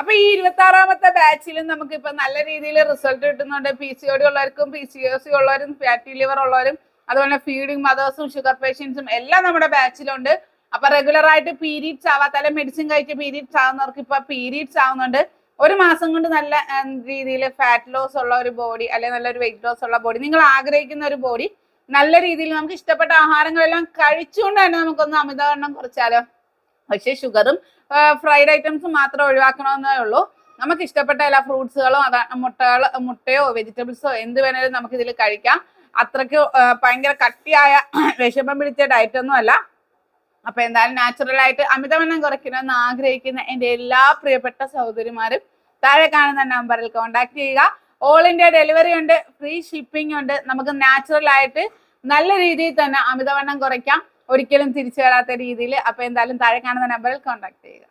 അപ്പൊ ഈ 26ാമത്തെ ബാച്ചിലും നമുക്ക് ഇപ്പൊ നല്ല രീതിയിൽ റിസൾട്ട് കിട്ടുന്നുണ്ട്. PCOD ഉള്ളവർക്കും PCOS ഉള്ളവരും ഫാറ്റി ലിവർ ഉള്ളവരും അതുപോലെ ഫീഡിങ് മദേഴ്സും ഷുഗർ പേഷ്യൻസും എല്ലാം നമ്മുടെ ബാച്ചിലുണ്ട്. അപ്പൊ റെഗുലർ ആയിട്ട് പീരീഡ്സ് ആവാത്ത മെഡിസിൻ കഴിച്ച് പീരീഡ്സ് ആവുന്നവർക്ക് ഇപ്പൊ പീരീഡ്സ് ആവുന്നുണ്ട്. ഒരു മാസം കൊണ്ട് നല്ല രീതിയിൽ ഫാറ്റ് ലോസ് ഉള്ള ഒരു ബോഡി അല്ലെങ്കിൽ നല്ലൊരു വെയിറ്റ് ലോസ് ഉള്ള ബോഡി, നിങ്ങൾ ആഗ്രഹിക്കുന്ന ഒരു ബോഡി നല്ല രീതിയിൽ നമുക്ക് ഇഷ്ടപ്പെട്ട ആഹാരങ്ങളെല്ലാം കഴിച്ചുകൊണ്ട് തന്നെ നമുക്കൊന്ന് അമിതവണ്ണം കുറച്ചാലോ. പക്ഷെ ഷുഗറും ഫ്രൈഡ് ഐറ്റംസും മാത്രം ഒഴിവാക്കണമെന്നേ ഉള്ളൂ. നമുക്ക് ഇഷ്ടപ്പെട്ട എല്ലാ ഫ്രൂട്ട്സുകളും മുട്ടയോ വെജിറ്റബിൾസോ എന്ത് വേണേലും നമുക്ക് ഇതിൽ കഴിക്കാം. അത്രയ്ക്ക് ഭയങ്കര കട്ടിയായ വിഷമം പിടിച്ച ഡയറ്റ് ഒന്നും അല്ല. അപ്പൊ എന്തായാലും നാച്ചുറൽ ആയിട്ട് അമിതവണ്ണം കുറയ്ക്കണമെന്ന് ആഗ്രഹിക്കുന്ന എന്റെ എല്ലാ പ്രിയപ്പെട്ട സഹോദരിമാരും താഴെ കാണുന്ന നമ്പറിൽ കോൺടാക്ട് ചെയ്യുക. ഓൾ ഇന്ത്യ ഡെലിവറി ഉണ്ട്, ഫ്രീ ഷിപ്പിംഗ് ഉണ്ട്. നമുക്ക് നാച്ചുറൽ ആയിട്ട് നല്ല രീതിയിൽ തന്നെ അമിതവണ്ണം കുറയ്ക്കാം, ഒരിക്കലും തിരിച്ചു വരാത്ത രീതിയിൽ. അപ്പൊ എന്തായാലും താഴെ കാണുന്ന നമ്പറിൽ കോൺടാക്ട് ചെയ്യുക.